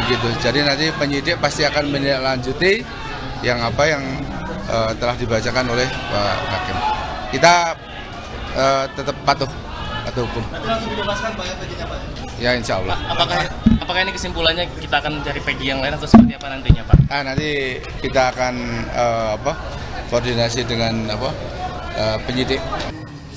begitu. Jadi nanti penyidik pasti akan menindaklanjuti yang telah dibacakan oleh Pak Hakim. Kita tetap patuh hukum. Nanti langsung dibebaskan Pak ya Peggy-nya Pak? Ya insya Allah. Apakah ini kesimpulannya kita akan cari Peggy yang lain atau seperti apa nantinya Pak? Nanti kita akan koordinasi dengan penyidik.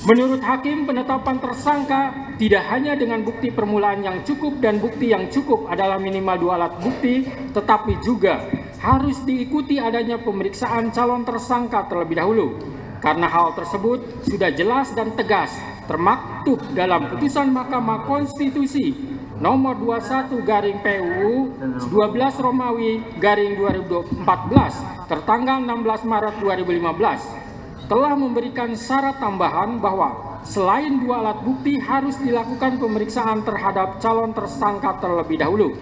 Menurut Hakim, penetapan tersangka tidak hanya dengan bukti permulaan yang cukup dan bukti yang cukup adalah minimal 2 alat bukti, tetapi juga harus diikuti adanya pemeriksaan calon tersangka terlebih dahulu. Karena hal tersebut sudah jelas dan tegas termaktub dalam putusan Mahkamah Konstitusi nomor 21/PUU 12 Romawi /2014 tertanggal 16 Maret 2015 telah memberikan syarat tambahan bahwa selain 2 alat bukti harus dilakukan pemeriksaan terhadap calon tersangka terlebih dahulu,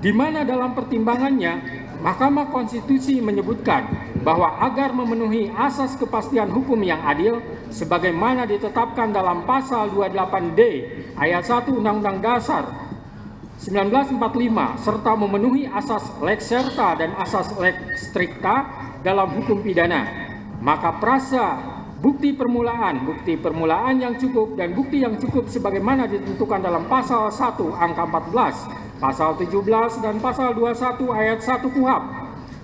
di mana dalam pertimbangannya Mahkamah Konstitusi menyebutkan bahwa agar memenuhi asas kepastian hukum yang adil sebagaimana ditetapkan dalam pasal 28D ayat 1 Undang-Undang Dasar 1945 serta memenuhi asas lex serta dan asas lex stricta dalam hukum pidana, maka prasa bukti permulaan yang cukup dan bukti yang cukup sebagaimana ditentukan dalam pasal 1 angka 14, pasal 17 dan pasal 21 ayat 1 KUHP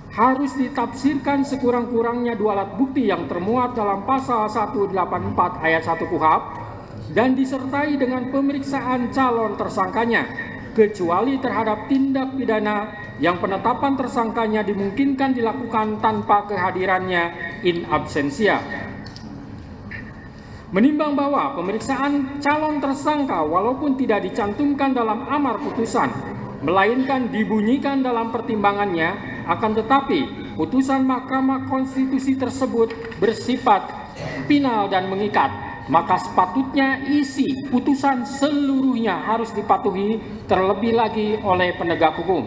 harus ditafsirkan sekurang-kurangnya 2 alat bukti yang termuat dalam pasal 184 ayat 1 KUHP dan disertai dengan pemeriksaan calon tersangkanya, kecuali terhadap tindak pidana yang penetapan tersangkanya dimungkinkan dilakukan tanpa kehadirannya in absentia. Menimbang bahwa pemeriksaan calon tersangka walaupun tidak dicantumkan dalam amar putusan, melainkan dibunyikan dalam pertimbangannya, akan tetapi putusan Mahkamah Konstitusi tersebut bersifat final dan mengikat, maka sepatutnya isi putusan seluruhnya harus dipatuhi terlebih lagi oleh penegak hukum.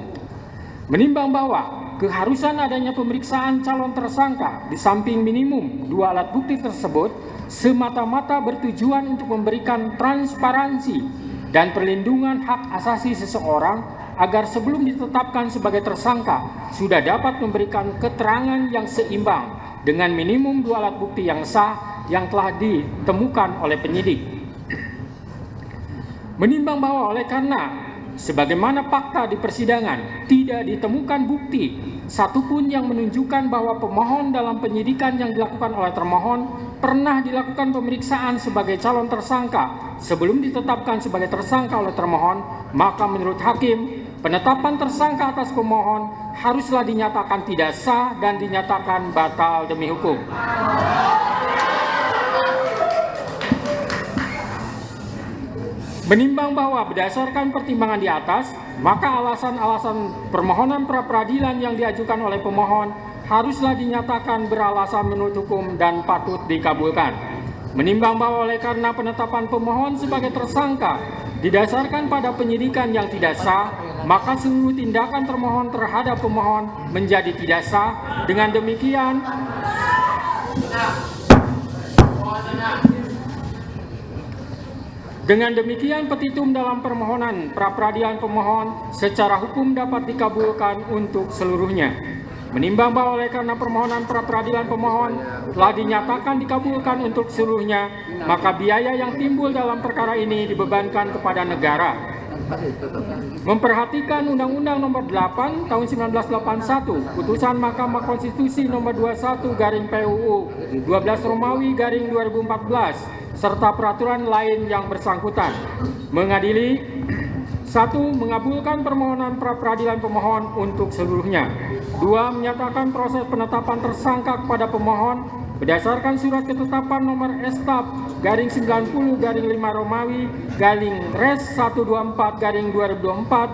Menimbang bahwa keharusan adanya pemeriksaan calon tersangka di samping minimum 2 alat bukti tersebut semata-mata bertujuan untuk memberikan transparansi dan perlindungan hak asasi seseorang agar sebelum ditetapkan sebagai tersangka sudah dapat memberikan keterangan yang seimbang dengan minimum 2 alat bukti yang sah yang telah ditemukan oleh penyidik. Menimbang bahwa oleh karena sebagaimana fakta di persidangan tidak ditemukan bukti satupun yang menunjukkan bahwa pemohon dalam penyidikan yang dilakukan oleh termohon pernah dilakukan pemeriksaan sebagai calon tersangka sebelum ditetapkan sebagai tersangka oleh termohon, maka menurut Hakim, penetapan tersangka atas pemohon haruslah dinyatakan tidak sah dan dinyatakan batal demi hukum. Menimbang bahwa berdasarkan pertimbangan di atas, maka alasan-alasan permohonan pra-peradilan yang diajukan oleh pemohon haruslah dinyatakan beralasan menurut hukum dan patut dikabulkan. Menimbang bahwa oleh karena penetapan pemohon sebagai tersangka didasarkan pada penyidikan yang tidak sah, maka seluruh tindakan termohon terhadap pemohon menjadi tidak sah. Dengan demikian petitum dalam permohonan pra-peradilan pemohon secara hukum dapat dikabulkan untuk seluruhnya. Menimbang bahwa oleh karena permohonan pra-peradilan pemohon telah dinyatakan dikabulkan untuk seluruhnya, maka biaya yang timbul dalam perkara ini dibebankan kepada negara. Memperhatikan Undang-Undang Nomor 8 Tahun 1981, Putusan Mahkamah Konstitusi Nomor 21/PUU 12 Romawi /2014 serta peraturan lain yang bersangkutan, mengadili 1. Mengabulkan permohonan pra-peradilan pemohon untuk seluruhnya. 2. Menyatakan proses penetapan tersangka kepada pemohon berdasarkan surat ketetapan nomor Estap /90/5 Romawi /Res 124/2024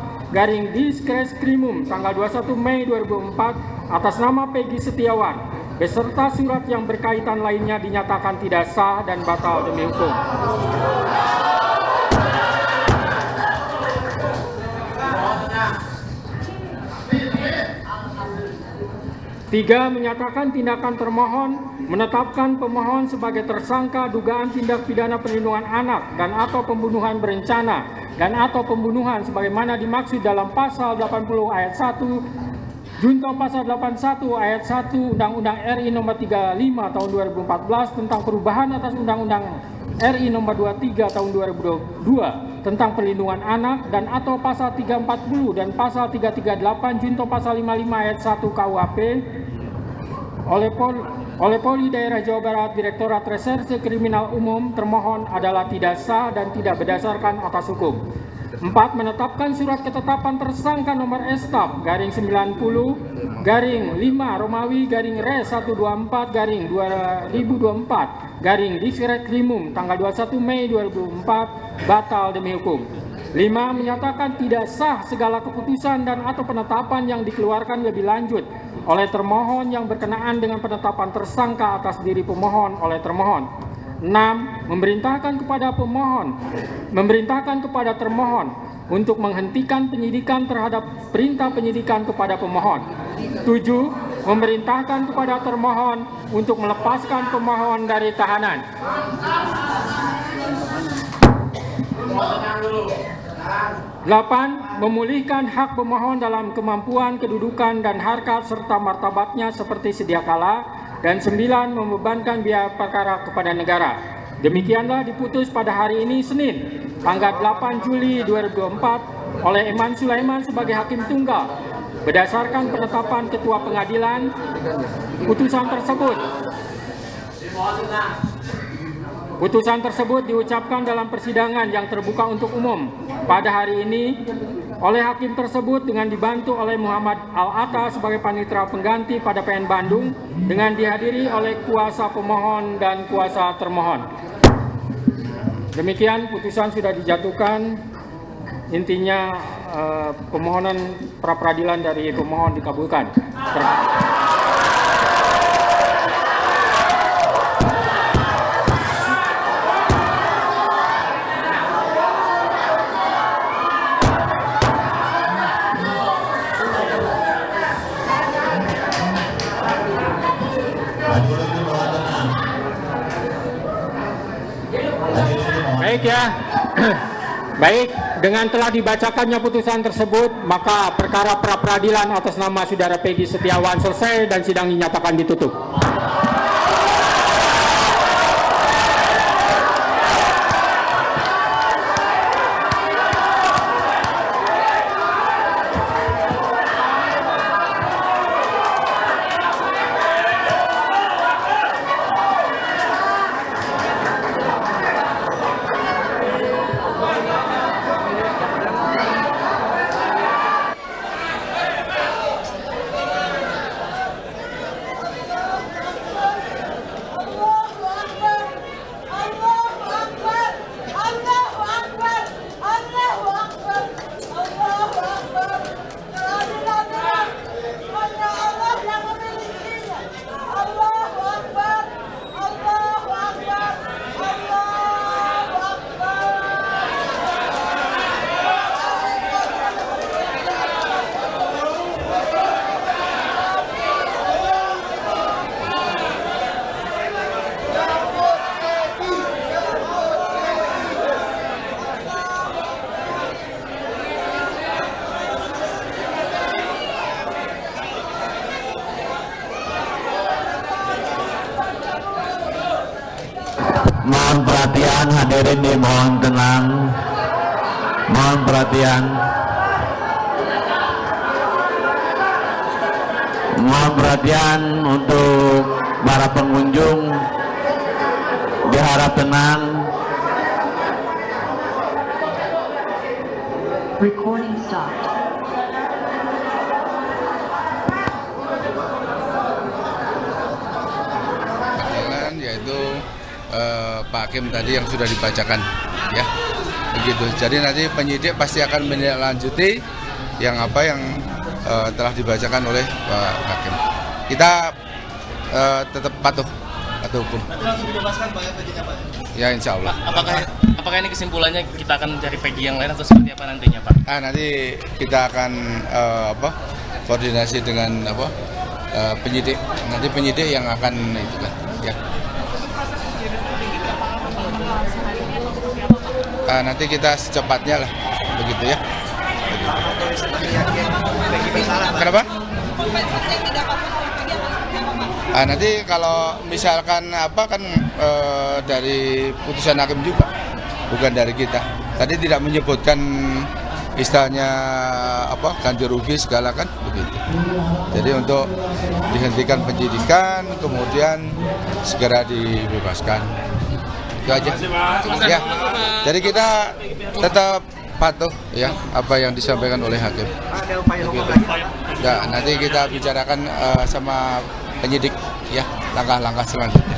Diskreskrimum tanggal 21 Mei 2004 atas nama Peggy Setiawan beserta surat yang berkaitan lainnya dinyatakan tidak sah dan batal demi hukum. 3. Menyatakan tindakan termohon menetapkan pemohon sebagai tersangka dugaan tindak pidana perlindungan anak dan atau pembunuhan berencana dan atau pembunuhan sebagaimana dimaksud dalam pasal 80 ayat 1 junto pasal 81 ayat 1 Undang-Undang RI Nomor 35 Tahun 2014 tentang perubahan atas Undang-Undang RI Nomor 23 Tahun 2022 tentang perlindungan anak dan atau pasal 340 dan pasal 338 junto pasal 55 ayat 1 KUHP oleh Polri Daerah Jawa Barat Direktorat Reserse Kriminal Umum termohon adalah tidak sah dan tidak berdasarkan atas hukum. 4. Menetapkan surat ketetapan tersangka nomor Estaf garing 90 garing 5 Romawi garing Res 124 garing 2024 garing Diskrekrimum tanggal 21 Mei 2004 batal demi hukum. 5. Menyatakan tidak sah segala keputusan dan atau penetapan yang dikeluarkan lebih lanjut oleh termohon yang berkenaan dengan penetapan tersangka atas diri pemohon oleh termohon. 6. Memerintahkan kepada termohon untuk menghentikan penyidikan terhadap perintah penyidikan kepada pemohon. 7. Memerintahkan kepada termohon untuk melepaskan pemohon dari tahanan. 8. Memulihkan hak pemohon dalam kemampuan, kedudukan, dan harkat serta martabatnya seperti sedia kala. Dan 9. Membebankan biaya perkara kepada negara. Demikianlah diputus pada hari ini Senin, tanggal 8 Juli 2024 oleh Eman Sulaiman sebagai Hakim Tunggal. Berdasarkan penetapan Ketua Pengadilan, putusan tersebut diucapkan dalam persidangan yang terbuka untuk umum pada hari ini oleh hakim tersebut dengan dibantu oleh Muhammad Al-Atta sebagai panitera pengganti pada PN Bandung dengan dihadiri oleh kuasa pemohon dan kuasa termohon. Demikian putusan sudah dijatuhkan. Intinya permohonan pra-peradilan dari pemohon dikabulkan. Baik ya, baik, dengan telah dibacakannya putusan tersebut, maka perkara pra-peradilan atas nama Saudara Peggy Setiawan selesai dan sidang dinyatakan ditutup. Mohon perhatian hadirin, dimohon tenang. Mohon perhatian. Mohon perhatian untuk para pengunjung. Diharap tenang. Recording stopped. Yaitu Pak Hakim tadi yang sudah dibacakan, ya begitu. Jadi nanti penyidik pasti akan menindaklanjuti yang telah dibacakan oleh Pak Hakim. Kita tetap patuh hukum. Nanti langsung dibebaskan Pak ya, Peggy-nya Pak? Ya insya Allah. Apakah ini kesimpulannya kita akan cari Peggy yang lain atau seperti apa nantinya Pak? Nanti kita akan koordinasi dengan penyidik. Nanti penyidik yang akan itu kan, ya. Nanti kita secepatnya lah. begitu ya. Kenapa? Nanti kalau misalkan dari putusan hakim juga, bukan dari kita. Tadi tidak menyebutkan istilahnya ganti rugi segala kan begitu. Jadi untuk dihentikan penyidikan, kemudian segera dibebaskan. Itu aja. Ya. Jadi kita tetap patuh ya apa yang disampaikan oleh hakim. Begitu. Ya, nanti kita bicarakan sama penyidik ya langkah-langkah selanjutnya.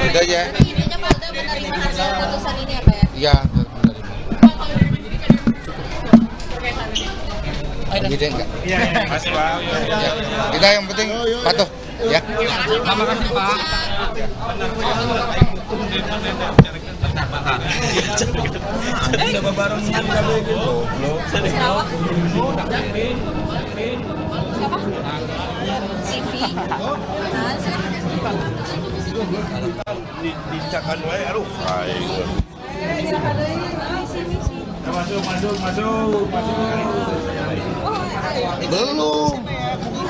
Itu aja. Intinya Polda menerima hasil putusan ini apa ya? Iya, menerima. Penyidik enggak? Iya, Mas. Ya. Kita yang penting patuh ya. Terima kasih Pak. Belum.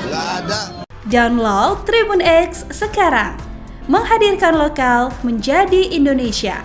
Nggak ada. Download Tribun X sekarang, menghadirkan lokal menjadi Indonesia.